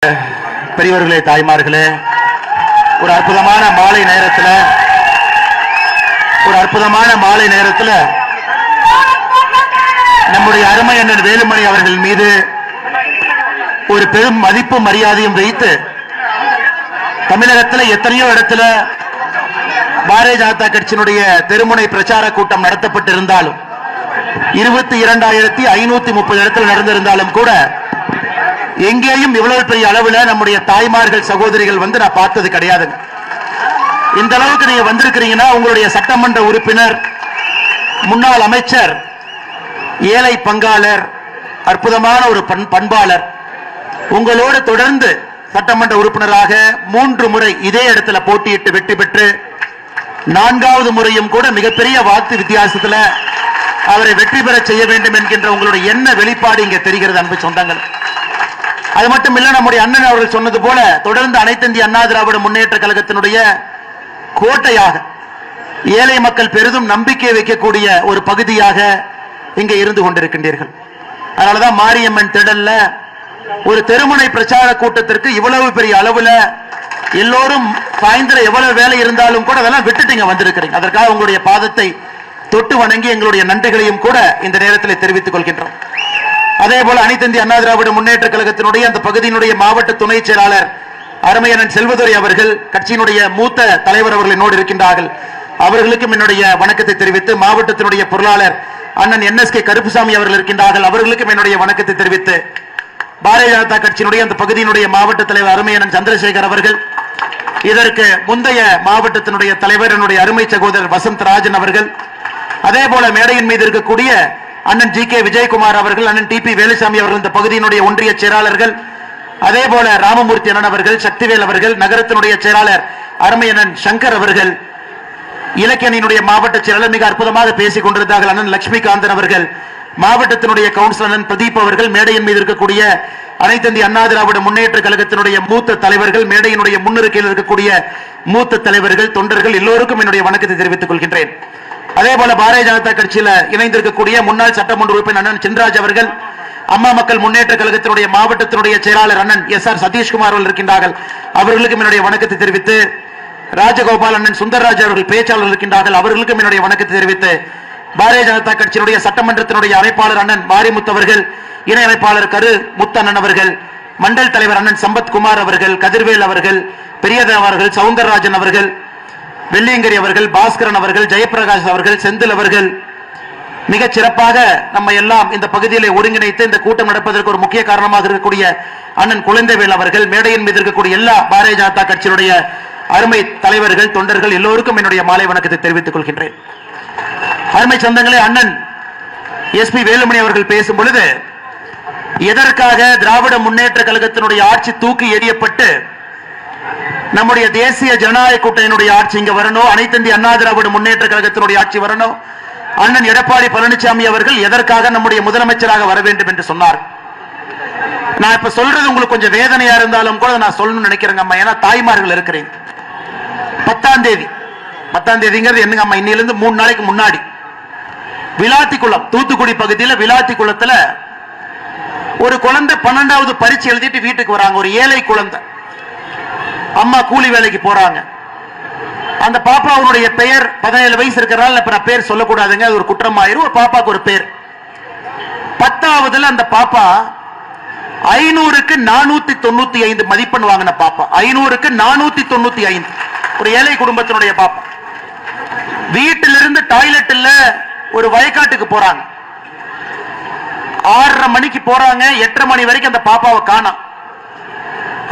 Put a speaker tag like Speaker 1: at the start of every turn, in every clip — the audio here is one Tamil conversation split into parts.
Speaker 1: பெரியவர்களே, தாய்மார்களே, ஒரு அற்புதமான மாலை நேரத்தில் நம்முடைய அருமை அண்ணன் வேலுமணி அவர்கள் மீது ஒரு பெரும் மதிப்பும் மரியாதையும் வைத்து தமிழகத்தில் எத்தனையோ இடத்துல பாரதிய ஜனதா கட்சியினுடைய தெருமுனை பிரச்சார கூட்டம் நடத்தப்பட்டிருந்தாலும் 22,530 இடத்தில் நடந்திருந்தாலும் கூட எங்கேயும் இவ்வளவு பெரிய அளவுல நம்முடைய தாய்மார்கள் சகோதரிகள் வந்து நான் பார்த்தது கிடையாதுங்க. இந்த அளவுக்கு நீங்க வந்திருக்கிறீங்கன்னா உங்களுடைய சட்டமன்ற உறுப்பினர், முன்னாள் அமைச்சர், ஏழை பங்காளர், அற்புதமான ஒரு பண்பாளர், உங்களோடு தொடர்ந்து சட்டமன்ற உறுப்பினராக 3 முறை இதே இடத்துல போட்டியிட்டு வெற்றி பெற்று 4வது முறையும் கூட மிகப்பெரிய வாக்கு வித்தியாசத்தில் அவரை வெற்றி பெற செய்ய வேண்டும் என்கின்ற உங்களுடைய எண்ண வெளிப்பாடு இங்கே தெரிகிறது அன்பு சொந்தங்கள். அது மட்டும் இல்ல, நம்முடைய அண்ணன் அவர்கள் சொன்னது போல தொடர்ந்து அனைத்து இந்திய அண்ணா திராவிட முன்னேற்ற கழகத்தினுடைய கோட்டையாக ஏழை மக்கள் பெரிதும் நம்பிக்கை வைக்கக்கூடிய ஒரு பகுதியாக இங்கே இருந்து கொண்டிருக்கின்றீர்கள். அதனாலதான் மாரியம்மன் திடல்ல ஒரு தெருமுனை பிரச்சார கூட்டத்திற்கு இவ்வளவு பெரிய அளவுல எல்லோரும் சாயந்தரம் எவ்வளவு வேலை இருந்தாலும் கூட அதெல்லாம் விட்டுட்டு வந்திருக்கிறீங்க. அதற்காக உங்களுடைய பாதத்தை தொட்டு வணங்கி எங்களுடைய நன்றிகளையும் கூட இந்த நேரத்தில் தெரிவித்துக் கொள்கின்றோம். அதே போல அனைத்து இந்திய அண்ணா திராவிட முன்னேற்ற கழகத்தினுடைய அந்த பகுதியினுடைய மாவட்ட துணை செயலாளர் அருமையண்ணன் செல்வதுரை அவர்கள், கட்சியினுடைய மூத்த தலைவர் அவர்கள் என்னோடு இருக்கின்றார்கள். அவர்களுக்கும் என்னுடைய வணக்கத்தை தெரிவித்து, மாவட்டத்தினுடைய பொருளாளர் அண்ணன் NSK கருப்புசாமி அவர்கள் இருக்கின்றார்கள், அவர்களுக்கும் என்னுடைய வணக்கத்தை தெரிவித்து, பாரதிய ஜனதா கட்சியினுடைய அந்த பகுதியினுடைய மாவட்ட தலைவர் அருமையண்ணன் சந்திரசேகர் அவர்கள், இதற்கு முந்தைய மாவட்டத்தினுடைய தலைவர் என்னுடைய அருமை சகோதரர் வசந்தராஜன் அவர்கள், அதே போல மேடையின் மீது இருக்கக்கூடிய அண்ணன் GK விஜயகுமார் அவர்கள், அண்ணன் TP வேலுசாமி அவர்கள், இந்த பகுதியினுடைய ஒன்றிய செயலாளர்கள், அதே போல ராமமூர்த்தி அண்ணன் அவர்கள், சக்திவேல் அவர்கள், நகரத்தினுடைய செயலாளர் அருமையண்ணன் சங்கர் அவர்கள், இலக்கியனுடைய மாவட்ட செயலாளர் மிக அற்புதமாக பேசிக் கொண்டிருந்தார்கள் அண்ணன் லட்சுமிகாந்தன் அவர்கள், மாவட்டத்தினுடைய கவுன்சிலர் அண்ணன் பிரதீப் அவர்கள், மேடையின் மீது இருக்கக்கூடிய அனைத்து இந்திய அண்ணா திராவிட முன்னேற்ற கழகத்தினுடைய மூத்த தலைவர்கள், மேடையினுடைய முன்னிருக்கையில் இருக்கக்கூடிய மூத்த தலைவர்கள், தொண்டர்கள் எல்லோருக்கும் என்னுடைய வணக்கத்தை தெரிவித்துக் கொள்கின்றேன். அதே போல பாரதிய ஜனதா கட்சியில் இணைந்திருக்கக்கூடிய முன்னாள் சட்டமன்ற உறுப்பினர் அண்ணன் சின்ராஜ் அவர்கள், அம்மா மக்கள் முன்னேற்ற கழகத்தினுடைய மாவட்டத்தினுடைய செயலாளர் அண்ணன் SR சதீஷ்குமார் அவர்கள் இருக்கின்றார்கள், அவர்களுக்கும் என்னுடைய வணக்கத்தை தெரிவித்து, ராஜகோபால் அண்ணன் சுந்தர்ராஜ் அவர்கள் பேச்சாளர் இருக்கின்றார்கள், அவர்களுக்கும் என்னுடைய வணக்கத்தை தெரிவித்து, பாரதிய ஜனதா கட்சியினுடைய சட்டமன்றத்தினுடைய அமைப்பாளர் அண்ணன் மாரிமுத்து அவர்கள், இணை அமைப்பாளர் கரு முத்தண்ணன் அவர்கள், மண்டல் தலைவர் அண்ணன் சம்பத்குமார் அவர்கள், கதிர்வேல் அவர்கள், பெரியதா அவர்கள், சவுந்தரராஜன் அவர்கள், வெள்ளியங்கரி அவர்கள், பாஸ்கரன் அவர்கள், ஜெயபிரகாஷ் அவர்கள், செந்தில் அவர்கள் மிகச் சிறப்பாக நம்ம எல்லாம் இந்த பகுதியில் ஒருங்கிணைத்து இந்த கூட்டம் நடப்பதற்கு ஒரு முக்கிய காரணமாக இருக்கக்கூடிய அண்ணன் குழந்தைவேல் அவர்கள், மேடையின் மீது இருக்கக்கூடிய எல்லா பாரதிய ஜனதா கட்சியினுடைய அருமை தலைவர்கள், தொண்டர்கள் எல்லோருக்கும் என்னுடைய மாலை வணக்கத்தை தெரிவித்துக் கொள்கின்றேன். அருமை சொந்தங்களே, அண்ணன் SP வேலுமணி அவர்கள் பேசும் பொழுது எதற்காக திராவிட முன்னேற்ற கழகத்தினுடைய ஆட்சி தூக்கி எறியப்பட்டு நம்முடைய தேசிய ஜனநாயக கூட்டணியினுடைய ஆட்சி இங்க வரணும், அனைத்து இந்திய அண்ணா திராவிட முன்னேற்ற கழகத்தினுடைய ஆட்சி வரணும், அண்ணன் எடப்பாடி பழனிசாமி அவர்கள் எதற்காக நம்முடைய முதலமைச்சராக வர வேண்டும் என்று சொன்னார். நான் இப்ப சொல்றது உங்களுக்கு கொஞ்சம் வேதனையா இருந்தாலும் கூட நான் சொல்லணும்னு நினைக்கிறேங்க அம்மா. ஏன்னா தாய்மார்கள் இருக்கிறீங்க. 10ஆம் தேதிங்கிறது என்னங்க அம்மா, இன்னிலிருந்து 3 நாளைக்கு முன்னாடி விளாத்திக்குளம், தூத்துக்குடி பகுதியில் விளாத்திக்குளத்துல ஒரு குழந்தை 12வது பரீட்சை எழுதிட்டு வீட்டுக்கு வராங்க. ஒரு ஏழை குழந்தை, அம்மா கூலி வேலைக்கு போறாங்க. அந்த பாப்பாவுடைய பெயர் 17 வயசு இருக்கிறனால இப்ப பேர் சொல்லக்கூடாதுங்க, அது ஒரு குற்றமாயிரும். ஒரு பாப்பாக்கு ஒரு பேர். 10ஆவதுல அந்த பாப்பா 500க்கு 495 மதிப்பெண் வாங்கின பாப்பா. 500க்கு 495. ஒரு ஏழை குடும்பத்தினுடைய பாப்பா வீட்டிலிருந்து டாய்லெட் இல்ல ஒரு வயக்காட்டுக்கு போறாங்க. 6:30 மணிக்கு போறாங்க, 8:30 மணி வரைக்கும் அந்த பாப்பாவை காணோம்.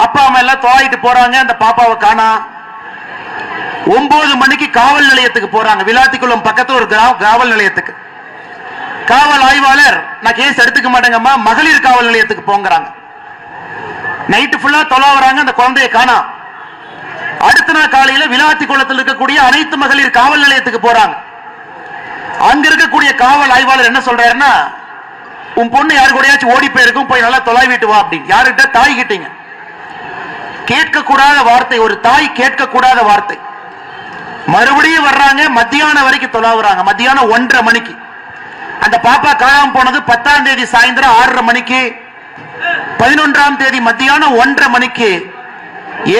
Speaker 1: அப்பா அம்மா எல்லாம் தொலைட்டு போறாங்க, அந்த பாப்பாவை காணா. 9 மணிக்கு காவல் நிலையத்துக்கு போறாங்க. விளாத்திக்குளம் பக்கத்துல ஒரு காவல் நிலையத்துக்கு. காவல் ஆய்வாளர், நான் கேஸ் எடுத்துக்க மாட்டேங்கம்மா, மகளிர் காவல் நிலையத்துக்கு போங்கிறாங்க. நைட்டு ஃபுல்லா தொலை வராங்க, அந்த குழந்தைய காணா. அடுத்த நாள் காலையில விளாத்திக்குளத்தில் இருக்கக்கூடிய அனைத்து மகளிர் காவல் நிலையத்துக்கு போறாங்க. அங்க இருக்கக்கூடிய காவல் ஆய்வாளர் என்ன சொல்றாருன்னா, உன் பொண்ணு யாரு கூடயாச்சும் ஓடி போயிருக்கும், போய் நல்லா தொலைவிட்டு வா அப்படின்னு. யாருகிட்ட? தாய் கிட்டீங்க. கேட்கக்கூடாத வார்த்தை, ஒரு தாய் கேட்கக்கூடாத வார்த்தை. மறுபடியும் வர்றாங்க, மத்தியானம் வரைக்கும் தொலாவுறாங்க. மத்தியானம் 1:30 மணிக்கு அந்த பாப்பா காணாம போனது 10ஆம் தேதி சாயந்தரம் 6:30 மணிக்கு 11ஆம் தேதி மத்தியானம் 1:30 மணிக்கு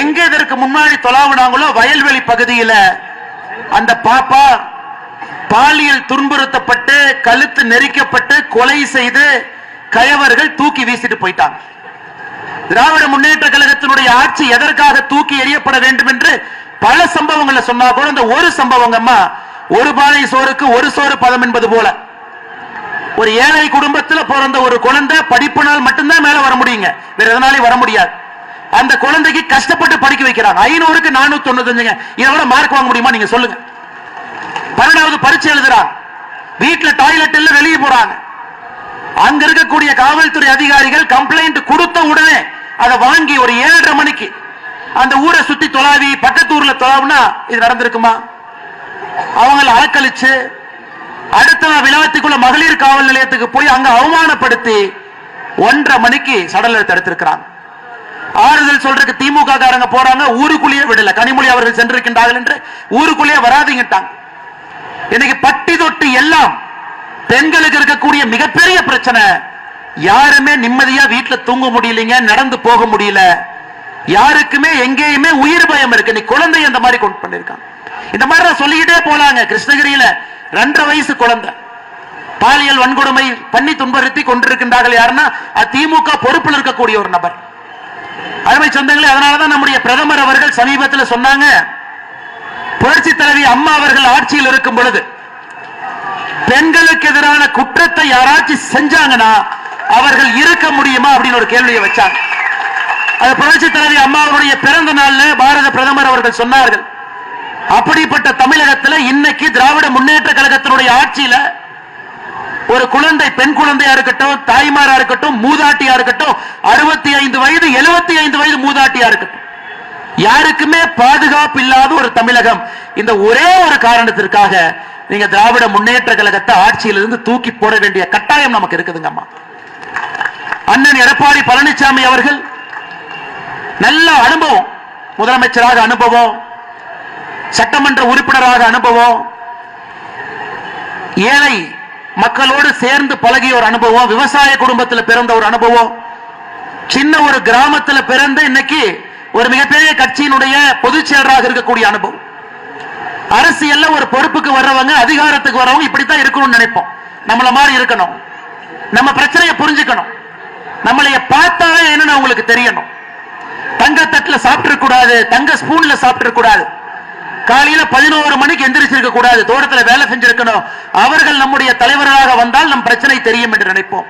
Speaker 1: எங்க இதற்கு முன்னாடி தொலாவினாங்களோ வயல்வெளி பகுதியில் அந்த பாப்பா பாலியல் துன்புறுத்தப்பட்டு கழுத்து நெரிக்கப்பட்டு கொலை செய்து கயவர்கள் தூக்கி வீசிட்டு போயிட்டாங்க. திராவிட முன்னேற்ற கழகத்தினுடைய ஆட்சி எதற்காக தூக்கி எறியப்பட வேண்டும் என்று பல சம்பவங்களை சொன்னா கூட இந்த ஒரு சம்பவங்கம்மா, ஒரு பானை சோறுக்கு ஒரு சோறு பதம் என்பது போல, ஒரு ஏழை குடும்பத்தில் பிறந்த ஒரு குழந்தை படிப்பினால் மட்டும்தான் மேல வர முடியுங்க, வேற எதனாலே வர முடியாது. அந்த குழந்தைக்கு கஷ்டப்பட்டு படிக்க வைக்கிறாங்க. 500க்கு 495, இதை விட மார்க் வாங்க முடியுமா நீங்க சொல்லுங்க? 12வது பரீட்சை எழுதுறாங்க, வீட்டுல டாய்லெட் இல்ல, வெளியே போறாங்க. அங்க இருக்கக்கூடிய காவல்துறை அதிகாரிகள் கம்ப்ளைண்ட் கொடுத்த உடனே அதை வாங்கி ஒரு 7:30 மணிக்கு அந்த ஊரை சுத்தி தொலாவி பக்கத்து ஊர்ல தொலாவுனா இது நடந்திருக்குமா? அவங்களை அலக்கழிச்சு அடுத்த விழாத்துக்குள்ள மகளிர் காவல் நிலையத்துக்கு போய் அங்க அவமானப்படுத்தி 1:30 மணிக்கு சடல தடுத்திருக்கிறாங்க. ஆறுதல் சொல்றதுக்கு திமுக காரங்க போறாங்க, ஊருக்குள்ளேயே விடல. கனிமொழி அவர்கள் சென்றிருக்கின்றார்கள் என்று ஊருக்குள்ளேயே வராதீங்கட்டாங்க. இன்னைக்கு பட்டி தொட்டி எல்லாம் பெண்களுக்கு இருக்கக்கூடிய மிகப்பெரிய பிரச்சனை, யாருமே நிம்மதியா வீட்டுல தூங்க முடியலங்க, நடந்து போக முடியல, யாருக்குமே எங்கேயுமே உயிர் பயம் இருக்கு. நீ குழந்தை அந்த மாதிரி கொண்டு பண்ணிருக்காங்க. இந்த மாதிரி சொல்லிக்கிட்டே போலாங்க. கிருஷ்ணகிரியில 2.5 வயசு குழந்தை பாலியல் வன்கொடுமை பண்ணி துன்புறுத்தி கொண்டிருக்கின்றார்கள். யாருன்னா திமுக பொறுப்பில் இருக்கக்கூடிய ஒரு நபர். அருமை சொந்தங்களே, அதனாலதான் நம்முடைய பிரதமர் அவர்கள் சமீபத்தில் சொன்னாங்க, புரட்சி தலைவி அம்மா அவர்கள் ஆட்சியில் இருக்கும் பொழுது பெண்களுக்கு எதிரான குற்றத்தை யாராச்சும் செஞ்சாங்கன்னா அவர்கள் இருக்க முடியுமா அப்படின்னு ஒரு கேள்வியை வச்சாங்க. அது புரட்சி தலைவி அம்மாவுடைய பிறந்த நாள்ல பாரத பிரதமர் அவர்கள் சொன்னார்கள், அப்படிப்பட்ட தமிழகத்தில் இன்னைக்கு திராவிட முன்னேற்ற கழகத்தினுடைய ஆட்சியில ஒரு குழந்தை, பெண் குழந்தையா இருக்கட்டும், தாய்மாரா இருக்கட்டும், மூதாட்டியா இருக்கட்டும், 65 வயது 75 வயது மூதாட்டியா இருக்கட்டும், யாருக்குமே பாதுகாப்பு இல்லாத ஒரு தமிழகம். இந்த ஒரே ஒரு காரணத்திற்காக நீங்க திராவிட முன்னேற்ற கழகத்தை ஆட்சியிலிருந்து தூக்கி போட வேண்டிய கட்டாயம் நமக்கு இருக்குதுங்க. அம்மா அண்ணன் எடப்பாடி பழனிசாமி அவர்கள் நல்ல அனுபவம், முதலமைச்சராக அனுபவம், சட்டமன்ற உறுப்பினராக அனுபவம், ஏழை மக்களோடு சேர்ந்து பழகிய ஒரு அனுபவம், விவசாய குடும்பத்தில் பிறந்த ஒரு அனுபவம், சின்ன ஒரு கிராமத்தில் பிறந்து இன்னைக்கு ஒரு மிகப்பெரிய கட்சியினுடைய பொதுச் செயலராக இருக்கக்கூடிய அனுபவம். அரசியல்ல ஒரு பொறுப்புக்கு வர்றவங்க, அதிகாரத்துக்கு வர்றவங்க இப்படித்தான் இருக்கணும்னு நினைப்போம். நம்மள மாதிரி இருக்கணும், நம்ம பிரச்சனையை புரிஞ்சுக்கணும், நம்மளைய பார்த்தாலே என்னன்னு உங்களுக்கு தெரியணும். தங்க தட்டுல சாப்பிட்டு கூடாது, தங்க ஸ்பூன்ல சாப்பிட்டு கூடாது, காலையில 11 மணிக்கு எந்திரிச்சிருக்க கூடாது, தோட்டத்துல வேலை செஞ்சிருக்கணும். அவர்கள் நம்முடைய தலைவராக வந்தால் நம் பிரச்சனை தெரியும் என்று நினைப்போம்.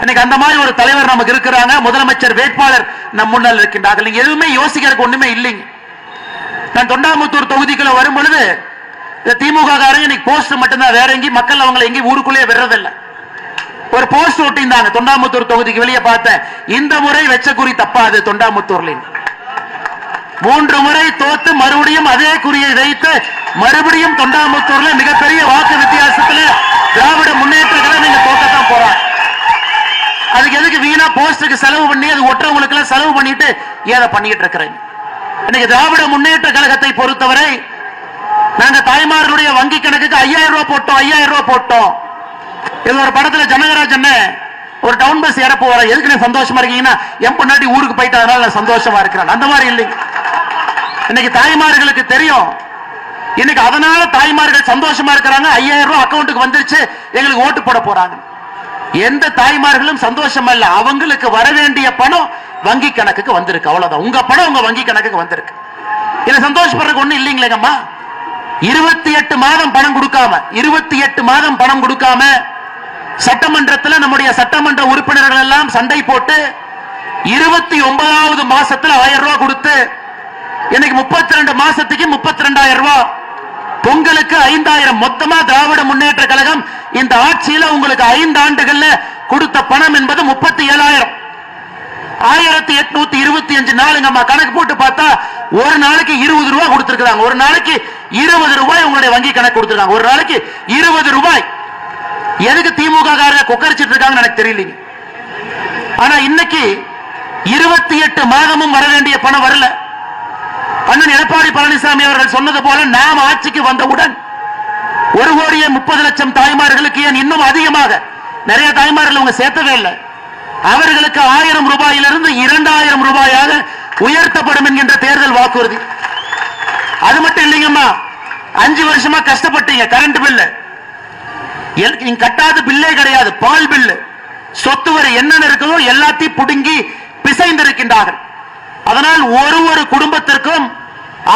Speaker 1: இன்னைக்கு அந்த மாதிரி ஒரு தலைவர் நமக்கு இருக்கிறாங்க. முதலமைச்சர் வேட்பாளர் நம் முன்னால் இருக்கின்றார்கள். நீங்க எதுவுமே யோசிக்கிறதுக்கு ஒண்ணுமே இல்லைங்க. நான் தொண்டாமுத்தூர் தொகுதிக்குள்ள வரும் பொழுது திமுக காரங்க இன்னைக்கு போஸ்ட் மட்டும்தான், வேற எங்கேயும் மக்கள் அவங்களை எங்கேயும் ஊருக்குள்ளேயே விடுறதில்லை. ஒரு போஸ்ட் ஒட்டிந்தாங்க தொண்டாமுத்தூர் தொகுதிக்கு வெளியே பார்த்தேன், இந்த முறை வெச்ச குறி தப்பாது தொண்டாமுத்தூர்ல. 3 முறை தோத்து மறுபடியும் அதே குறியை வைத்து மறுபடியும் தொண்டாமுத்தூர்ல மிகப்பெரிய வாக்கு வித்தியாசத்துல திராவிட முன்னேற்ற கழகம் நீங்க தோக்கத்தான் போறாங்க. அதுக்கு எதுக்கு வீணா போஸ்டுக்கு செலவு பண்ணி அது ஒற்றவங்களுக்கு எல்லாம் செலவு பண்ணிட்டு ஏதை பண்ணிட்டு இருக்கிறேன். இன்னைக்கு திராவிட முன்னேற்ற கழகத்தை பொறுத்தவரை நாங்க தாய்மார்களுடைய வங்கி கணக்குக்கு 5000 ரூபாய் போட்டோம், 5000 ரூபாய் போட்டோம். இது ஒரு படத்துல ஜனகராஜன் ஒரு டவுன் பஸ் ஏற போற, எதுக்கு நீங்க சந்தோஷமா இருக்கீங்கன்னா என் பொண்டாட்டி ஊருக்கு போயிட்டு அதனால நான் சந்தோஷமா இருக்கிறேன். அந்த மாதிரி இல்லைங்க. இன்னைக்கு தாய்மார்களுக்கு தெரியும், இன்னைக்கு அதனால தாய்மார்கள் சந்தோஷமா இருக்கிறாங்க. 5000 ரூபாய் அக்கௌண்ட்டுக்கு வந்துருச்சு, எங்களுக்கு ஓட்டு போட போறாங்க. எந்த தாய்மார்களும் சந்தோஷமா இல்ல, அவங்களுக்கு வர வேண்டிய பணம் வங்கி கணக்குக்கு வந்திருக்கு, அவ்வளவுதான். உங்க பணம் உங்க வங்கி கணக்குக்கு வந்திருக்கு. இதுல சந்தோஷப்படுறதுக்கு ஒண்ணு இல்லைங்களேங்கம்மா. 28 மாதம் பணம் கொடுக்காம, 28 மாதம் பணம் கொடுக்காம சட்டமன்றத்தில் நம்முடைய சட்டமன்ற உறுப்பினர்கள் எல்லாம் சண்டை போட்டு 29வது மாசத்துல 1000 ரூபாய் கொடுத்து இன்னைக்கு 32 மாசத்துக்கு 32,000 ரூபாய், பொங்கலுக்கு 5000, மொத்தமா திராவிட முன்னேற்ற கழகம் இந்த ஆட்சியில உங்களுக்கு 5 ஆண்டுகள்ல கொடுத்த பணம் என்பது 37,000. 1825 நாளுங்கம்மா. கணக்கு போட்டு பார்த்தா ஒரு நாளைக்கு 20 ரூபாய் கொடுத்திருக்காங்க. ஒரு நாளைக்கு 20 ரூபாய் உங்களுடைய வங்கி கணக்கு கொடுத்திருக்காங்க. ஒரு நாளைக்கு 20 ரூபாய். எதுக்கு திமுக காரங்க கொக்கரிச்சிட்டு இருக்காங்கன்னு எனக்கு தெரியலீங்க. ஆனா இன்னைக்கு 28 மாதமும் வர வேண்டிய பணம் வரல. அண்ணன் எடப்பாடி பழனிசாமி அவர்கள் சொன்னது போல நாம் ஆட்சிக்கு வந்தவுடன் 1,30,00,000 தாய்மார்களுக்கு ஏன் இன்னும் அதிகமாக, நிறைய தாய்மார்கள் அவங்க சேர்த்தவே இல்லை, அவர்களுக்கு 1000 ரூபாயிலிருந்து 2000 ரூபாயாக உயர்த்தப்படும் என்கின்ற தேர்தல் வாக்குறுதி. அது மட்டும் இல்லைங்கம்மா, 5 வருஷமா கஷ்டப்பட்டீங்க. கரண்ட் பில்லு கட்டாத பில்லே கிடையாது. பால் பில்லு, சொத்து வரி என்னென்ன இருக்குதோ எல்லாத்தையும் புடுங்கி பிசைந்திருக்கின்றார்கள். அதனால் ஒரு குடும்பத்திற்கும்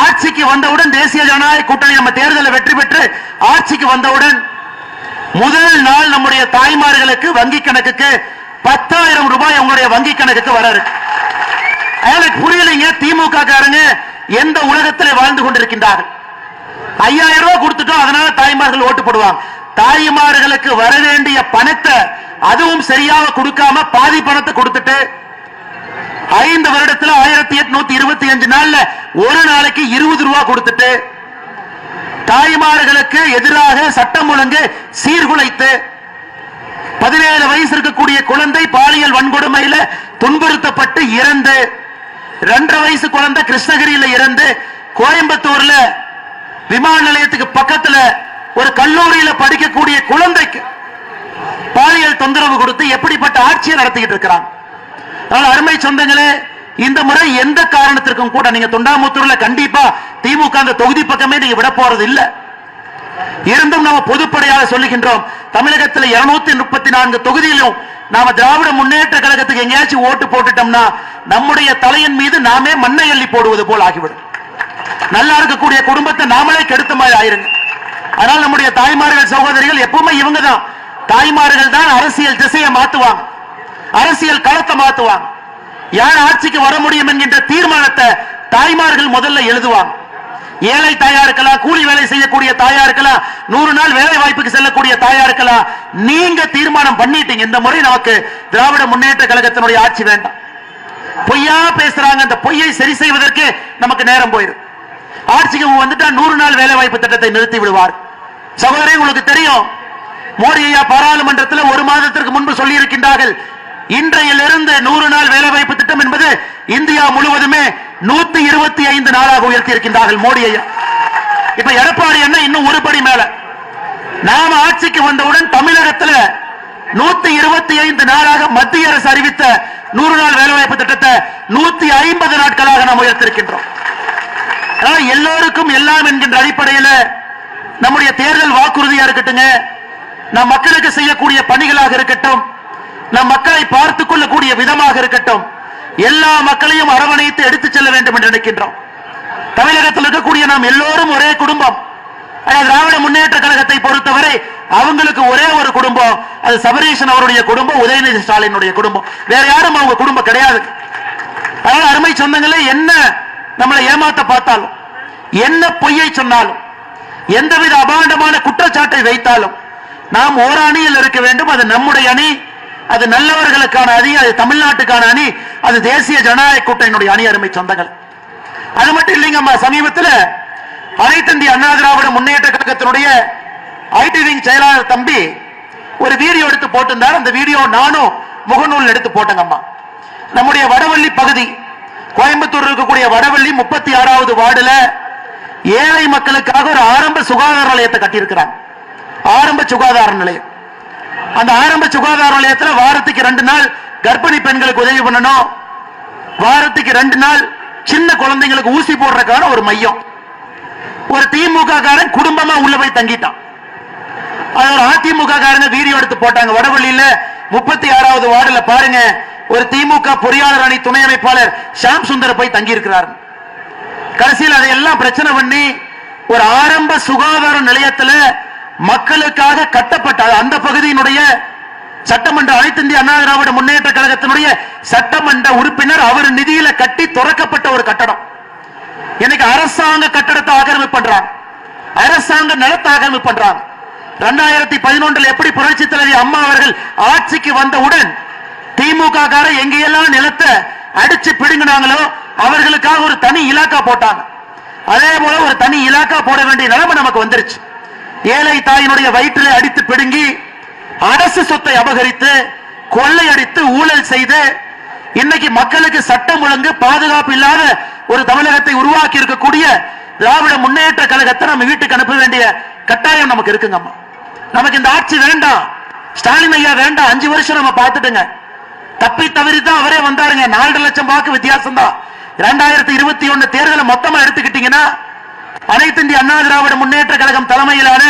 Speaker 1: ஆட்சிக்கு வந்தவுடன் தேசிய ஜனநாயக கூட்டணி நம்ம தேர்தலில் வெற்றி பெற்று ஆட்சிக்கு வந்தவுடன் முதல் நாள் நம்முடைய தாய்மார்களுக்கு வங்கி கணக்குக்கு 10,000 ரூபாய் உங்களுடைய வங்கி கணக்குக்கு வர இருக்கு. எனக்கு புரியலைங்க, திமுக காரங்க எந்த உலகத்தில் வாழ்ந்து கொண்டிருக்கின்றார்கள்? 5000 ரூபாய் கொடுத்துட்டோம், அதனால தாய்மார்கள் ஓட்டு போடுவாங்க. தாய்மார்களுக்கு வர வேண்டிய பணத்தை அதுவும் சரியாக கொடுக்காம பாதி பணத்தை கொடுத்துட்டு 5 வருடத்தில் 1825 நாள்ல ஒரு நாளைக்கு 20 ரூபாய் கொடுத்துட்டு தாய்மார்களுக்கு எதிராக சட்டம் ஒழுங்கு சீர்குலைத்து 17 வயசு இருக்கக்கூடிய குழந்தை பாலியல் வன்கொடுமையில துன்புறுத்தப்பட்டு இறந்து, 2.5 வயசு குழந்தை கிருஷ்ணகிரியில இறந்து, கோயம்புத்தூர்ல விமான நிலையத்துக்கு பக்கத்துல ஒரு கல்லூரியில படிக்கக்கூடிய குழந்தைக்கு பாலியல் தொந்தரவு கொடுத்து எப்படிப்பட்ட ஆட்சியை நடத்திக்கிட்டு இருக்கிறாங்க. அருமை சொந்தங்களே, இந்த முறை எந்த காரணத்திற்கும் கூட நீங்க தொண்டாமுத்தூர்ல கண்டிப்பா திமுக அந்த தொகுதி பக்கமே நீங்க விட போறது இல்ல. இருந்தும் நாம பொதுப்படையாக சொல்லுகின்றோம், தமிழகத்தில் 234 தொகுதியிலும் நாம திராவிட முன்னேற்ற கழகத்துக்கு எங்கேயாச்சும் ஓட்டு போட்டுட்டோம்னா நம்முடைய தலையின் மீது நாமே மண்ணை அள்ளி போடுவது போல் ஆகிவிடும். நல்லா இருக்கக்கூடிய குடும்பத்தை நாமளே கெடுத்த மாதிரி ஆயிருங்க. அதனால் நம்முடைய தாய்மார்கள் சகோதரிகள் எப்பவுமே இவங்க தான், தாய்மார்கள் தான் அரசியல் திசையை மாத்துவாங்க, அரசியல் களத்தை மாத்துவாங்க. யார் ஆட்சிக்கு வர முடியும் என்கின்ற தீர்மானத்தை தாய்மார்கள் முதல்ல எழுதுவாங்க. ஏழை தாயா இருக்கலாம், கூலி வேலை செய்யக்கூடிய தாயா இருக்கலாம், 100 நாள் வேலை வாய்ப்புக்கு செல்லக்கூடிய தாயா இருக்கலாம். நீங்க தீர்மானம் பண்ணிட்டீங்க, இந்த முறை நமக்கு திராவிட முன்னேற்ற கழகத்தினுடைய ஆட்சி வேண்டாம். பொய்யா பேசுறாங்க, அந்த பொய்யை சரி செய்வதற்கு நமக்கு நேரம் போயிடும். ஆட்சிக்கு வந்துட்டா 100 நாள் வேலை வாய்ப்பு திட்டத்தை நிறுத்தி விடுவார். சகோதரி, உங்களுக்கு தெரியும், மோடி ஐயா பாராளுமன்றத்தில் 1 மாதத்திற்கு முன்பு சொல்லி இருக்கின்றார்கள், இன்றையிலிருந்து 100 நாள் வேலை வாய்ப்பு திட்டம் என்பது இந்தியா முழுவதுமே 125 நாளாக உயர்த்தி இருக்கின்றார்கள் மோடி ஐயா. இப்ப எடப்பாடி என்ன இன்னும் ஒரு படி மேல. நாம ஆட்சிக்கு வந்தவுடன் தமிழகத்தில் 125 நாளாக மத்திய அரசு அறிவித்த 100 நாள் வேலை வாய்ப்பு திட்டத்தை 150 நாட்களாக நாம் உயர்த்திருக்கின்றோம். எல்லோருக்கும் எல்லாம் என்கின்ற அடிப்படையில் நம்முடைய தேர்தல் வாக்குறுதியா இருக்கட்டுங்க, நம் மக்களுக்கு செய்யக்கூடிய பணிகளாக இருக்கட்டும், நம் மக்களை பார்த்துக் கொள்ளக்கூடிய விதமாக இருக்கட்டும், எல்லா மக்களையும் அரவணைத்து எடுத்துச் செல்ல வேண்டும் என்று நினைக்கின்றோம். தமிழகத்தில் இருக்கக்கூடிய நாம் எல்லோரும் ஒரே குடும்பம். திராவிட முன்னேற்ற கழகத்தை பொறுத்தவரை அவங்களுக்கு ஒரே ஒரு குடும்பம், அது சபரீஷன் அவருடைய குடும்பம், உதயநிதி ஸ்டாலினுடைய குடும்பம், வேற யாரும் அவங்க குடும்பம் கிடையாது. அதனால அருமை சொந்தங்களே, என்ன நம்மளை ஏமாத்த பார்த்தாலும், என்ன பொய்யை சொன்னாலும், எந்தவித அபாண்டமான குற்றச்சாட்டை வைத்தாலும் நாம் ஒரு அணியில் இருக்க வேண்டும். அது நம்முடைய அணி, அது நல்லவர்களுக்கான அணி, அது தமிழ்நாட்டுக்கான அணி, அது தேசிய ஜனநாயக கூட்டணியினுடைய அணி. அருமை சொந்தங்கள், அது மட்டும் இல்லைங்கம்மா, சமீபத்தில் அனைத்து இந்திய அண்ணா திராவிட முன்னேற்ற கழகத்தினுடைய ஐடி விங் செயலாளர் தம்பி ஒரு வீடியோ எடுத்து போட்டிருந்தார். அந்த வீடியோ நானும் முகநூல் எடுத்து போட்டேங்கம்மா. நம்முடைய வடவள்ளி பகுதி, கோயம்புத்தூர் இருக்கக்கூடிய வடவள்ளி 36வது வார்டுல ஏழை மக்களுக்காக ஒரு ஆரம்ப சுகாதார நிலையத்தை கட்டியிருக்கிறாங்க. ஆரம்ப சுகாதார நிலையம். அந்த ஆரம்ப சுகாதார நிலையத்தில் வாரத்துக்கு 2 நாள் கர்ப்பிணி பெண்களுக்கு உதவி பண்ணணும், வாரத்துக்கு 2 நாள் சின்ன குழந்தைங்களுக்கு ஊசி போடுறதுக்கான ஒரு மையம். ஒரு திமுக காரன் குடும்பமா உள்ள போய் தங்கிட்டான். அதிமுக காரங்க வீடியோ எடுத்து போட்டாங்க. வடவள்ளியில 36வது வார்டுல பாருங்க, ஒரு திமுக பொறியாளர் அணி துணை அமைப்பாளர் ஷாம் சுந்தர் போய் தங்கி இருக்கிறார். கடைசியில் அதையெல்லாம் பிரச்சனை பண்ணி ஒரு ஆரம்ப சுகாதார நிலையத்தில் மக்களுக்காக கட்டப்பட்ட அந்த பகுதியினுடைய சட்டமன்ற அனைத்து இந்திய அண்ணா திராவிட முன்னேற்ற கழகத்தினுடைய சட்டமன்ற உறுப்பினர் அவர் நிதியில கட்டி திறக்கப்பட்ட ஒரு கட்டடம். இன்னைக்கு அரசாங்க கட்டடத்தை ஆக்கிரமிப்பு பண்றாங்க, அரசாங்க நிலத்தை ஆக்கிரமிப்பு பண்றாங்க. 2011 எப்படி புரட்சி தலைவி அம்மா அவர்கள் ஆட்சிக்கு வந்தவுடன் திமுக கார எங்கெல்லாம் நிலத்தை அடிச்சு பிடுங்கினாங்களோ அவர்களுக்காக ஒரு தனி இலாக்கா போட்டாங்க. அதே போல ஒரு தனி இலாக்கா போட வேண்டிய நிலைமை நமக்கு வந்துருச்சு. ஏழை தாயினுடைய வயிற்றிலே அடித்து பிடுங்கி அரசு சொத்தை அபகரித்து கொள்ளையடித்து ஊழல் செய்து இன்னைக்கு மக்களுக்கு சட்டம் ஒழுங்கு பாதுகாப்பு இல்லாத ஒரு தமிழகத்தை உருவாக்கி இருக்கக்கூடிய திராவிட முன்னேற்ற கழகத்தை நம்ம வீட்டுக்கு அனுப்ப வேண்டிய கட்டாயம் நமக்கு இருக்குங்கம்மா. நமக்கு இந்த ஆட்சி வேண்டாம், ஸ்டாலின் ஐயா வேண்டாம். 5 வருஷம் நம்ம பார்த்துட்டுங்க. தப்பி தவறி தான் அவரே வந்தாருங்க. 4 லட்சம் வாக்கு வித்தியாசம் தான். 2021 தேர்தலை மொத்தமா எடுத்துக்கிட்டீங்கன்னா அனைத்து இந்திய அண்ணா திராவிட முன்னேற்ற கழகம் தலைமையிலான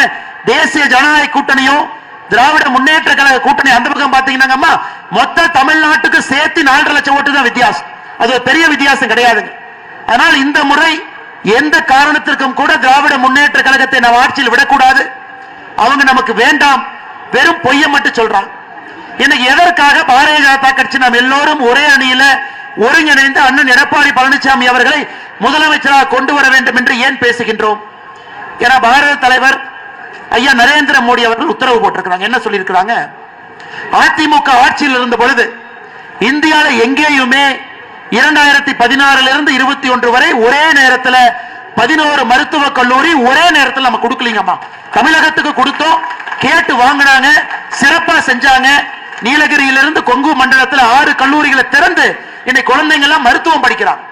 Speaker 1: தேசிய ஜனநாயக கூட்டணியும் திராவிட முன்னேற்ற கழக கூட்டணி அந்த பக்கம் பாத்தீங்கன்னா மொத்த தமிழ்நாட்டுக்கு சேர்த்து 4 லட்சம் ஓட்டு தான் வித்தியாசம். அது ஒரு பெரிய வித்தியாசம் கிடையாதுங்க. ஆனால் இந்த முறை எந்த காரணத்திற்கும் கூட திராவிட முன்னேற்ற கழகத்தை நாம் ஆட்சியில் விடக்கூடாது. அவங்க நமக்கு வேண்டாம், வெறும் பொய்யை மட்டும் சொல்றாங்க. இன்னைக்கு எதற்காக பாரதிய ஜனதா கட்சி நாம் எல்லோரும் ஒரே அணியில ஒருங்கிணைந்து அண்ணன் எடப்பாடி பழனிசாமி அவர்களை முதலமைச்சராக கொண்டு வர வேண்டும் என்று ஏன் பேசுகின்றோம்? ஏன்னா பாரத தலைவர் ஐயா நரேந்திர மோடி அவர்கள் உத்தரவு போட்டிருக்கிறாங்க. என்ன சொல்லியிருக்கிறாங்க? அதிமுக ஆட்சியில் இருந்த பொழுது இந்தியாவில் எங்கேயுமே 2016 இருந்து 21 வரை ஒரே நேரத்தில் 11 மருத்துவக் கல்லூரி ஒரே நேரத்தில் நம்ம கொடுக்கலீங்கம்மா. தமிழகத்துக்கு கொடுத்தோம், கேட்டு வாங்கினாங்க, சிறப்பா செஞ்சாங்க. நீலகிரியிலிருந்து கொங்கு மண்டலத்தில் 6 கல்லூரிகளை திறந்து இன்னைக்கு குழந்தைங்க எல்லாம் மருத்துவம் படிக்கிறாங்க.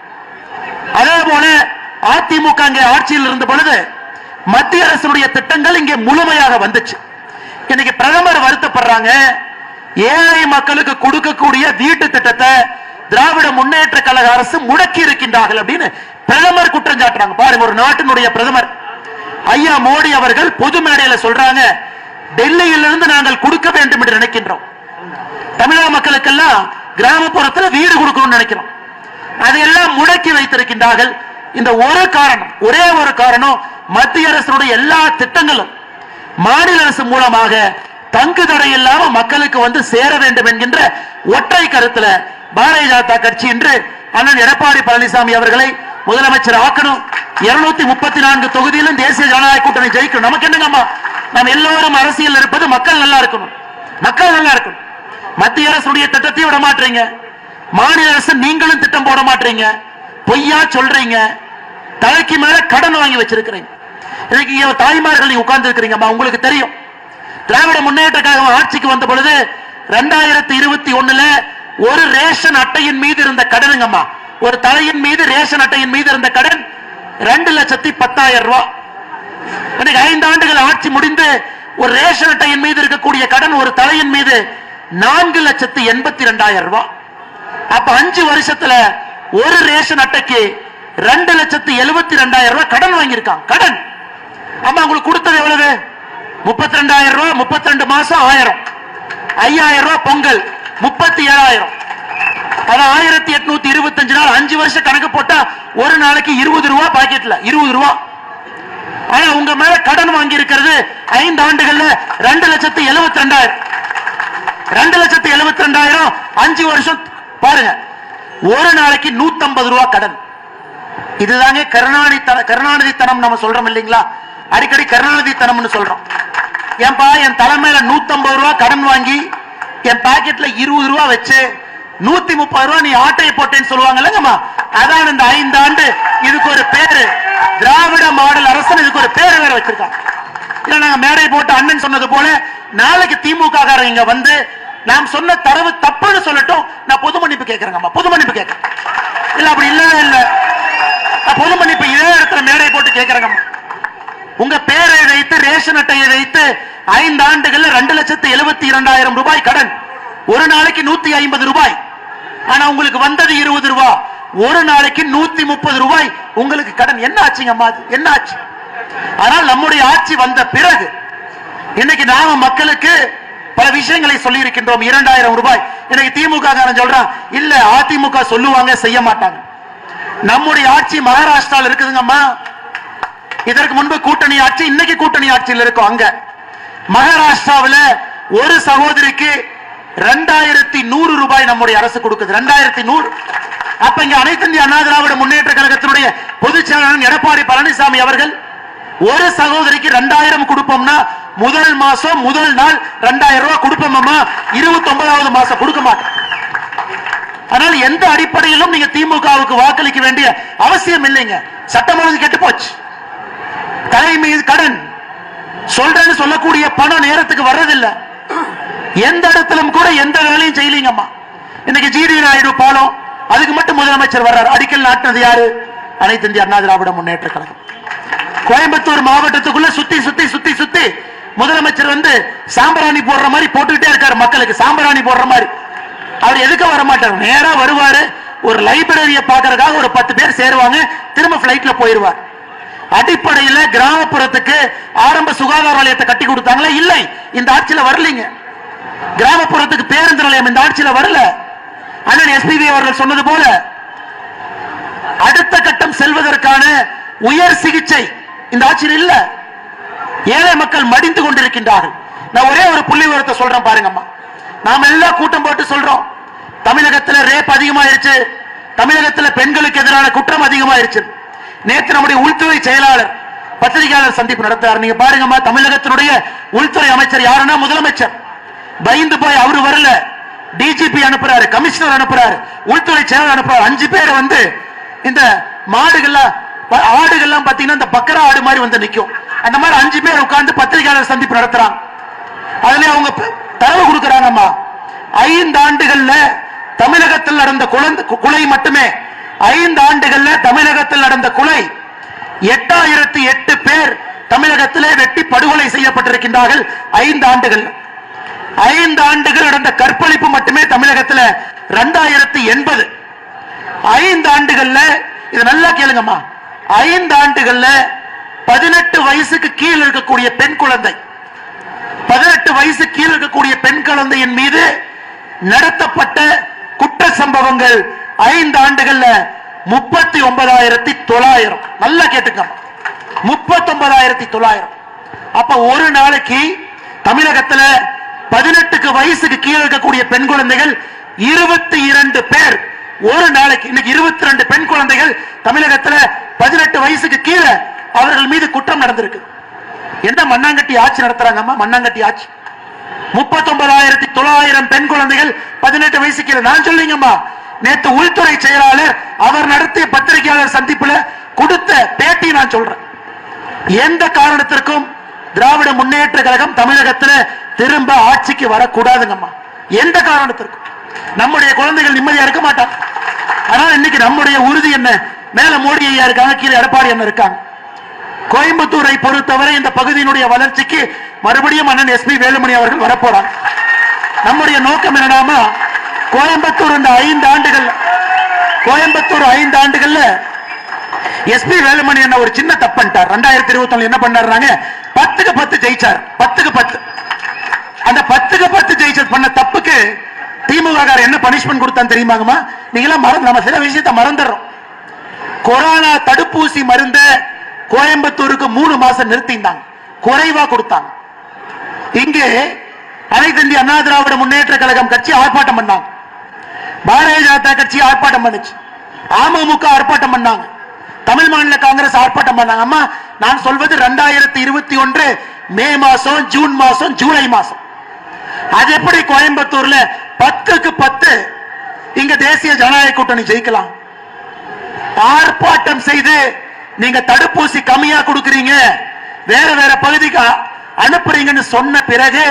Speaker 1: அதே போல அதிமுக அங்கே ஆட்சியில் இருந்த பொழுது மத்திய அரசுடைய திட்டங்கள் இங்கே முழுமையாக வந்துச்சு. இன்னைக்கு பிரதமர் வருத்தப்படுறாங்க, ஏழை மக்களுக்கு கொடுக்கக்கூடிய வீட்டு திட்டத்தை திராவிட முன்னேற்ற கழக அரசு முடக்கி இருக்கின்றார்கள் அப்படின்னு பிரதமர் குற்றம் சாட்டுறாங்க. பாருங்க, ஒரு நாட்டினுடைய பிரதமர் ஐயா மோடி அவர்கள் பொது மேடையில சொல்றாங்க, டெல்லியிலிருந்து நாங்கள் கொடுக்க வேண்டும் என்று நினைக்கின்றோம். தமிழக மக்களுக்கெல்லாம் கிராமப்புறத்தில் வீடு கொடுக்கணும்னு நினைக்கிறோம். அதையெல்லாம் முடக்கி வைத்திருக்கின்றார்கள். இந்த ஒரு காரணம், ஒரே ஒரு காரணம், மத்திய அரசுடைய எல்லா திட்டங்களும் மாநில அரசு மூலமாக தங்கு தடை இல்லாம மக்களுக்கு வந்து சேர வேண்டும் என்கின்ற ஒற்றை கருத்துல பாரதிய ஜனதா கட்சி இன்று அண்ணன் எடப்பாடி பழனிசாமி அவர்களை முதலமைச்சர் ஆக்கணும். 234 தொகுதியிலும் தேசிய ஜனநாயக கூட்டணி ஜெயிக்கணும். நமக்கு என்னங்கம்மா, நாம் எல்லோரும் அரசியல் இருப்பது மக்கள் நல்லா இருக்கணும், மக்கள் நல்லா இருக்கணும். மத்திய அரசுடைய திட்டத்தையும் விட மாட்டீங்க, மாநில அரசு நீங்களும் திட்டம் போட மாட்டீங்க, பொய்யா சொல்றீங்க, தலைக்கு மேல கடன் வாங்கி வச்சிருக்கிறீங்க. இன்னைக்கு தாய்மார்கள் உட்கார்ந்து இருக்கிறீங்கம்மா, உங்களுக்கு தெரியும் திராவிட முன்னேற்ற கழகம் ஆட்சிக்கு வந்த பொழுது 2021 ஒரு ரேஷன் அட்டையின் மீது இருந்த கடனுங்கம்மா, ஒரு தலையின் மீது ரேஷன் அட்டையின் மீது இருந்த கடன் 2,10,000 ரூபாய். இன்னைக்கு 5 ஆண்டுகள் ஆட்சி முடிந்து ஒரு ரேஷன் அட்டையின் மீது இருக்கக்கூடிய கடன் ஒரு தலையின் மீது 4,82,000 ரூபாய். அப்ப 5 வருஷத்துல ஒரு ரேஷன் அட்டைக்கு 2,72,000 ரூபாய் கடன் வாங்கியிருக்காங்க. கடன் ஆமா, உங்களுக்கு கொடுத்தது எவ்வளவு? 32,000 ரூபாய், 32 மாசம் 1000, 5,000 ரூபாய் பொங்கல், 37,000. அது 1825 நாள், 5 வருஷம் கணக்கு போட்டா ஒரு நாளைக்கு 20 ரூபாய் பாக்கெட்ல 20 ரூபாய். ஆனா உங்க மேல கடன் வாங்கி இருக்கிறது 5 ஆண்டுகள்ல 2,72,000. 2,72,000 5 வருஷம் பாருங்க, ஒரு நாளைக்கு 150 ரூபாய் கடன். இதுதாங்க கருணாநிதி தனம் நம்ம சொல்றோம் இல்லைங்களா? அடிக்கடி கருணாநிதி தனம்னு சொல்றோம். ஏன்பா என் தலைமையில 150 ரூபாய் கடன் வாங்கி என் பாக்கெட்ல 20 ரூபாய் வச்சு 130 ரூபாய் நீ ஆட்டையை போட்டேன்னு சொல்லுவாங்கல்லங்கம்மா, அதான் இந்த 5 ஆண்டு. இதுக்கு ஒரு பேரு திராவிட மாடல் அரசு, இதுக்கு ஒரு பேரு வேற வச்சிருக்காங்க. இல்ல நாங்க மேடை போட்டு அண்ணன் சொன்னது போல நாளைக்கு திமுக காரங்க இங்க வந்து நாம் சொன்ன தரவு தப்புன்னு சொல்லட்டும், நான் பொது மன்னிப்பு கேட்கிறேங்கம்மா, பொது மன்னிப்பு கேட்கிறேன். இல்ல அப்படி இல்லவே இல்ல, பொது மன்னிப்பு இதே இடத்துல மேடை போட்டு கேட்கிறேங்கம்மா. உங்க பேரை வைத்து ரேஷன் அட்டையை வைத்து 5 ஆண்டுகள்ல 2,72,000 ரூபாய் கடன், ஒரு நாளைக்கு 150 ரூபாய். ஆனா உங்களுக்கு வந்தது 20 ரூபாய், ஒரு நாளைக்கு 130 ரூபாய் உங்களுக்கு கடன். என்ன ஆச்சுங்கம்மா, என்ன ஆச்சு? ஆனால் நம்முடைய ஆட்சி வந்த பிறகு இன்னைக்கு நாம மக்களுக்கு பல விஷயங்களை சொல்லி இருக்கின்றோம். 2,000 ரூபாய் இன்னைக்கு திமுக காரன் சொல்றான், இல்ல அதிமுக சொல்லுவாங்க செய்ய மாட்டாங்க. நம்முடைய ஆட்சி மகாராஷ்டிராவில் இருக்குதுங்கம்மா. இதற்கு முன்பு கூட்டணி ஆட்சி, இன்னைக்கு கூட்டணி ஆட்சியில் இருக்கும். அங்க மகாராஷ்டிராவில் ஒரு சகோதரிக்கு 2,100 ரூபாய் நம்முடைய அரசு கொடுக்குது. 2,100. அப்ப இங்க அனைத்து இந்திய அண்ணா திராவிட முன்னேற்ற கழகத்தினுடைய பொதுச் செயலாளர் எடப்பாடி பழனிசாமி அவர்கள் ஒரு சகோதரிக்கு 2,000 கொடுப்போம்னா முதல் மாசம் முதல் நாள் 2,000 ரூபாய் கொடுப்போம்மா, 29வது மாசம் கொடுக்க மாட்டோம். அதனால எந்த அடிப்படையிலும் நீங்க திமுகவுக்கு வாக்களிக்க வேண்டிய அவசியம் இல்லைங்க. சட்டம் ஒழுங்கு கெட்டு போச்சு. தலை மீது கடன் சொல்றேன்னு சொல்லக்கூடிய பணம் நேரத்துக்கு வர்றதில்லை. எந்த இடத்திலும் கூட எந்த வேலையும் செய்யலீங்கம்மா. இன்னைக்கு ஜிடி நாயுடு பாலம், அதுக்கு மட்டும் முதலமைச்சர் வர்றாரு. அடிக்கல் நாட்டினது யாரு? அனைத்து இந்திய அண்ணா திராவிட முன்னேற்ற கழகம். கோயம்புத்தூர் மாவட்டத்துக்குள்ள சுத்தி சுத்தி சுத்தி சுத்தி முதலமைச்சர் வந்து சாம்பிராணி போடுற மாதிரி போட்டுக்கிட்டே இருக்காரு. மக்களுக்கு சாம்பிராணி போடுற மாதிரி அவர் எதுக்கு வர மாட்டார், நேரா வருவாரு, ஒரு லைப்ரரியை பார்க்கறதுக்காக ஒரு 10 பேர் சேருவாங்க, திரும்ப பிளைட்ல போயிருவார். அடிப்படையில் கிராமப்புறத்துக்கு ஆரம்ப சுகாதார நிலையத்தை கட்டி கொடுத்தாங்களா? இல்லை, இந்த ஆட்சியில வரலீங்க. கிராமப்புறத்துக்கு பேருந்து நிலையம் இந்த ஆட்சியில வரல. அண்ணன் எஸ்பிபி அவர்கள் சொன்னது போல அடுத்த கட்டம் செல்வதற்கான உயர் சிகிச்சை இந்த ஆட்சியில் இல்ல. ஏழை மக்கள் மடிந்து கொண்டிருக்கின்றார்கள். நான் ஒரே ஒரு புள்ளி விவரத்தை சொல்றேன் பாருங்கம்மா. நாம எல்லாம் கூட்டம் போட்டு சொல்றோம், தமிழகத்தில் ரேப் அதிகமாயிருச்சு, தமிழகத்தில் பெண்களுக்கு எதிரான குற்றம் அதிகமாயிருச்சு. நேற்று நம்முடைய உள்துறை செயலாளர் பத்திரிகையாளர் சந்திப்பு நடத்துறார். நீங்க பாருங்கம்மா, தமிழகத்தினுடைய உள்துறை அமைச்சர் யாருன்னா முதலமைச்சர். பயந்து போய் அவரு வரல, டிஜிபி அனுப்புறாரு, கமிஷனர் அனுப்புறாரு, உள்துறை செயலாளர் அனுப்புறாரு. 5 பேர் வந்து இந்த மாடுகள்லாம் ஆடுகள்லாம் பாத்தீங்கன்னா இந்த பக்கரா ஆடு மாதிரி வந்து நிக்கும். அந்த மாதிரி 5 பேர் உட்கார்ந்து பத்திரிகையாளர் சந்திப்பு நடத்துறாங்க. அதுல அவங்க தரவு கொடுக்கறாங்கம்மா. 5 ஆண்டுகள்ல தமிழகத்தில் நடந்த கொலை மட்டுமே 5 ஆண்டுகள்ல தமிழகத்தில் நடந்த கொலை 8008 பேர் தமிழகத்திலே வெட்டி படுகொலை செய்யப்பட்டிருக்கின்றார்கள். 5 ஆண்டுகள் 5 ஆண்டுகள் நடந்த கற்பழிப்பு மட்டுமே தமிழகத்தில் 2080. 5 ஆண்டுகள்ல இது நல்லா கேளுங்கம்மா, 5 ஆண்டுகள்ல 18 வயசுக்கு கீழ் இருக்கக்கூடிய பெண் குழந்தை, 18 வயசு கீழ் இருக்கக்கூடிய பெண் குழந்தையின் மீது நடத்தப்பட்ட குற்ற சம்பவங்கள் 5 ஆண்டுகள்ல 39,900. நல்லா கேட்டுக்கோங்க, 39,900. அப்ப ஒரு நாளைக்கு தமிழகத்தில் 18 வயசுக்கு கீழே இருக்கக்கூடிய பெண் குழந்தைகள் 22 பேர் ஒரு நாளைக்கு. இன்னைக்கு 22 பெண் குழந்தைகள் தமிழகத்தில் 18 வயசுக்கு கீழே அவர்கள் மீது குற்றம் நடந்திருக்கு. என்ன மண்ணாங்கட்டி ஆட்சி நடத்துறாங்கம்மா, மண்ணாங்கட்டி ஆட்சி. 39,900 பெண் குழந்தைகள் 18 வயசு கீழே. நான் சொல்லிங்கம்மா, நேற்று உள்துறை செயலாளர் அவர் நடத்திய பத்திரிகையாளர் சந்திப்புல கொடுத்த பேட்டி நான் சொல்றேன். எந்த காரணத்திற்கும் திராவிட முன்னேற்ற கழகம் தமிழகத்தில் திரும்ப ஆட்சிக்கு வரக்கூடாதுங்கம்மா. எந்த காரணத்திற்கும் நம்முடைய குழந்தைகள் நிம்மதியா இருக்க மாட்டாங்க. ஆனால் இன்னைக்கு நம்முடைய உறுதி என்ன? மேல மோடி ஐயா இருக்காங்க, கீழே எடப்பாடி அண்ணன் இருக்காங்க. கோயம்புத்தூரை பொறுத்தவரை இந்த பகுதியினுடைய வளர்ச்சிக்கு மறுபடியும் அண்ணன் எஸ்பி வேலுமணி அவர்கள் வரப்போறாங்க. நம்முடைய நோக்கம் என்னடாமா, கோயம்புத்தூர் இந்த 5 ஆண்டுகள், கோயம்புத்தூர் 5 ஆண்டுகள்ல எஸ்பி வேலுமணி என்ன ஒரு சின்ன தப்புட்டார். 2021 என்ன பண்ணாருங்க, 10க்கு 10 ஜெயிச்சார். 10க்கு 10. அந்த 10க்கு 10 ஜெயிச்சது பண்ண தப்புக்கு திமுக என்ன பனிஷ்மெண்ட் கொடுத்தான்னு தெரியுமாங்கம்மா? நீங்களாம் நம்ம சில விஷயத்தை மறந்துடுறோம். கொரோனா தடுப்பூசி மருந்த கோயம்புத்தூருக்கு 3 மாசம் நிறுத்தினாங்க, குறைவா கொடுத்தாங்க. இங்கே அனைத்து இந்திய அண்ணா திராவிட முன்னேற்ற கழகம் கட்சி ஆர்ப்பாட்டம் பண்ணாங்க, பாரதிய ஜனதா கட்சி ஆர்ப்பாட்டம் பண்ணுச்சு, அமமுக ஆர்ப்பாட்டம் பண்ணாங்க, தமிழ் மாநில காங்கிரஸ் ஆர்ப்பாட்டம் பண்ணாங்க. அம்மா, நான் சொல்வது 2021 மே மாசம், ஜூன் மாசம், ஜூலை மாசம். அது எப்படி கோயம்புத்தூர்ல 10க்கு 10 இங்க தேசிய ஜனநாயக கூட்டணி ஜெயிக்கலாம்? ஆர்ப்பாட்டம் செய்து நீங்க தடுப்பூசி கம்மியா கொடுக்கறீங்க, வேற வேற பகுதிக்கு அனுப்புறீங்கன்னு சொன்ன பிறகு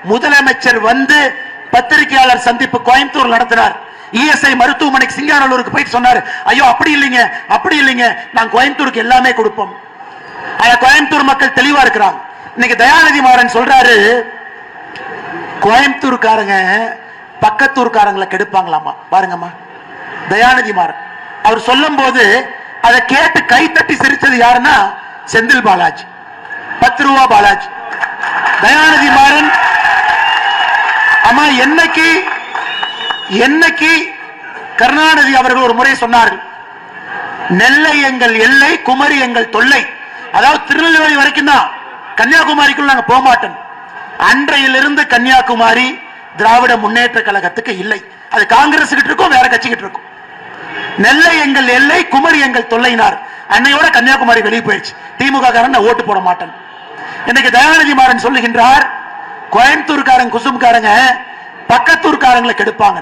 Speaker 1: முதலமைச்சர் வந்து பத்திரிகையாளர் சந்திப்பு கோயம்புத்தூர் நடத்தினார். இஎஸ்ஐ மருத்துவமனைக்கு சிங்காநல்லூருக்கு போயிட்டு சொன்னார், ஐயோ அப்படி இல்லைங்க, அப்படி இல்லைங்க, நான் கோயம்புத்தூருக்கு எல்லாமே கொடுப்போம். கோயம்புத்தூர் மக்கள் தெளிவா இருக்கிறாங்க. இன்னைக்கு தயாநிதி மாறன் சொல்றாரு, கோயம்புத்தூர்காரங்க பக்கத்தூர்காரங்களை கெடுப்பாங்களாமா. பாருங்கம்மா, தயாநிதி மாறன் அவர் சொல்லும் போது அதை கேட்டு கை தட்டி சிரிச்சது யாருன்னா செந்தில் பாலாஜி, 10 ரூபா பாலாஜி. தயாநிதி மாறன் அம்மா, என்னைக்கு கருணாநிதி அவர்கள் ஒரு முறை சொன்னார்கள், நெல்லை எங்கள் எல்லை, குமரி எங்கள் தொல்லை. அதாவது திருநெல்வேலி வரைக்கும் தான், கன்னியாகுமரிக்குள்ள நாங்க போக மாட்டோம். அன்றையிலிருந்து கன்னியாகுமரி திராவிட முன்னேற்ற கழகத்துக்கு இல்லை, அது காங்கிரஸ் கிட்ட இருக்கும், வேற கட்சி கிட்ட இருக்கும். நெல்லை எங்கள் எல்லை, குமரி எங்கள் தொல்லைனார். அன்னையோட கன்னியாகுமரி வெளியே போயிடுச்சு. திமுக காரன் ஓட்டு போட மாட்டேன். இன்னைக்கு தயாநிதி மாறன் சொல்லுகின்றார், கோயம்புத்தூர்காரங்க குசும்காரங்க பக்கத்தூர்காரங்களை கெடுப்பாங்க.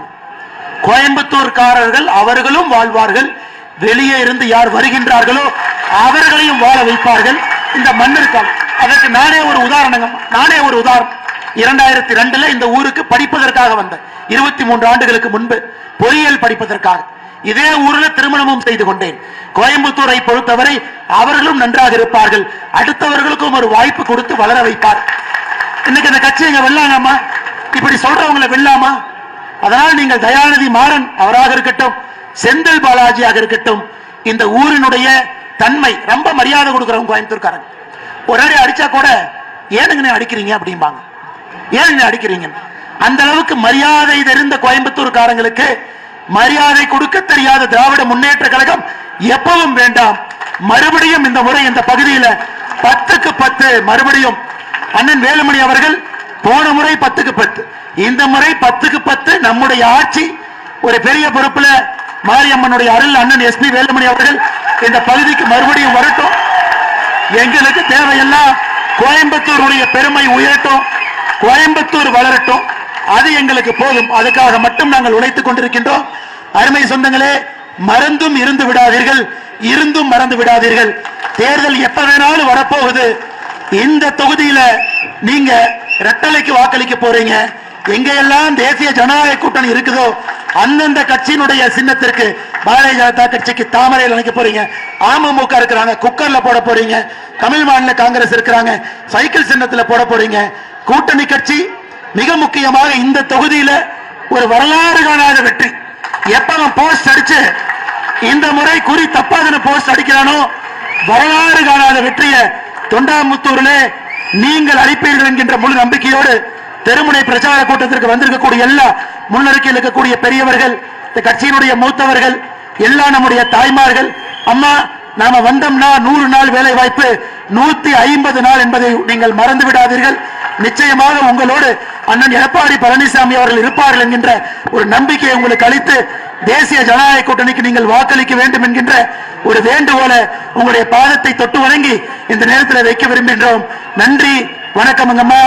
Speaker 1: கோயம்புத்தூர்காரர்கள் அவர்களும் வாழ்வார்கள், வெளியே இருந்து யார் வருகின்றார்களோ அவர்களையும் வாழ வைப்பார்கள் இந்த மண்ணிற்காக. அதற்கு நானே ஒரு உதாரணம். 2002 இந்த ஊருக்கு படிப்பதற்காக வந்த 23 ஆண்டுகளுக்கு முன்பு பொறியியல் படிப்பதற்காக இதே ஊரில் திருமணமும் செய்து கொண்டேன். கோயம்புத்தூரை பொறுத்தவரை அவர்களும் நன்றாக இருப்பார்கள், அடுத்தவர்களுக்கும் ஒரு வாய்ப்பு கொடுத்து வளர வைப்பார். இன்னைக்கு அந்த கட்சி எங்க வெல்லாமா? இப்படி சொல்றவங்களை வெல்லாமா? அதனால் நீங்கள் தயாநிதி மாறன் அவராக இருக்கட்டும், செந்தில் பாலாஜியாக இருக்கட்டும், இந்த ஊரினுடைய தன்மை ரொம்ப மரியாதை கொடுக்கிறவங்க கோயம்புத்தூர்காரங்க. ஒரு அடி அடிச்சா கூட ஏனுங்க அடிக்கிறீங்க அப்படிம்பாங்க, ஏனுங்க அடிக்கிறீங்க. அந்த அளவுக்கு மரியாதை தெரிந்த கோயம்புத்தூர்காரங்களுக்கு மரியாதை கொடுக்க தெரியாத திராவிட முன்னேற்ற கழகம் எப்பவும் வேண்டாம். மறுபடியும் இந்த முறை இந்த பகுதியில் 10க்கு 10 மறுபடியும் அண்ணன் வேலுமணி அவர்கள் போன முறை 10க்கு 10, இந்த முறை 10க்கு 10 நம்முடைய ஆட்சி. ஒரு பெரிய பொறுப்புல மாரியம்மனுடைய அருள் அண்ணன் எஸ்பி வேலுமணி அவர்கள் இந்த பகுதிக்கு மறுபடியும் வரட்டும். எங்களுக்கு தேவையெல்லாம் கோயம்புத்தூருடைய பெருமை உயரட்டும், கோயம்புத்தூர் வளரட்டும், அது எங்களுக்கு போதும். அதுக்காக மட்டும் நாங்கள் உழைத்துக் கொண்டிருக்கின்றோம். அருமை சொந்தங்களே, மறந்தும் இருந்து விடாதீர்கள், இருந்தும் மறந்து விடாதீர்கள். தேர்தல் எப்ப வேணாலும் வரப்போகுது. இந்த தொகுதியில நீங்க ரெட்டலைக்கு வாக்களிக்க போறீங்க. எங்கெல்லாம் தேசிய ஜனநாயக கூட்டணி இருக்குதோ அந்தந்த கட்சியினுடைய சின்னத்திற்கு, பாரதிய ஜனதா கட்சிக்கு தாமரையில் நினைக்க போறீங்க, அமமுக இருக்கிறாங்க குக்கர்ல போட போறீங்க, தமிழ் மாநில காங்கிரஸ் இருக்கிறாங்க சைக்கிள் சின்னத்தில் போட போறீங்க. கூட்டணி கட்சி மிக முக்கியமாக இந்த தொகுதியில ஒரு வரலாறு காணாத வெற்றி. எப்ப போஸ்ட் அடிச்சு இந்த முறை குறி தப்பாதன போஸ்ட் அடிக்கிறானோ வரலாறு காணாத வெற்றியை தொண்டாமுத்தூர்ல நீங்கள் அளிப்பீர்கள் என்கின்ற முழு நம்பிக்கையோடு தெருமுனை பிரச்சார கூட்டத்திற்கு வந்திருக்கக்கூடிய எல்லா முன்னறிக்கையில் இருக்கக்கூடிய பெரியவர்கள், இந்த கட்சியினுடைய மூத்தவர்கள், எல்லா நம்முடைய தாய்மார்கள், அம்மா நாம வந்தோம்னா 100 நாள் வேலை வாய்ப்பு 150 நாள் என்பதை நீங்கள் மறந்து விடாதீர்கள். நிச்சயமாக உங்களோடு அண்ணன் எடப்பாடி பழனிசாமி அவர்கள் இருப்பார்கள் என்கின்ற ஒரு நம்பிக்கையை உங்களுக்கு அளித்து தேசிய ஜனநாயக கூட்டணிக்கு நீங்கள் வாக்களிக்க வேண்டும் என்கின்ற ஒரு வேண்டுகோளை உங்களுடைய பாதத்தை தொட்டு வணங்கி இந்த நேரத்தில் வைக்க விரும்புகின்றோம். நன்றி, வணக்கம் அம்மா.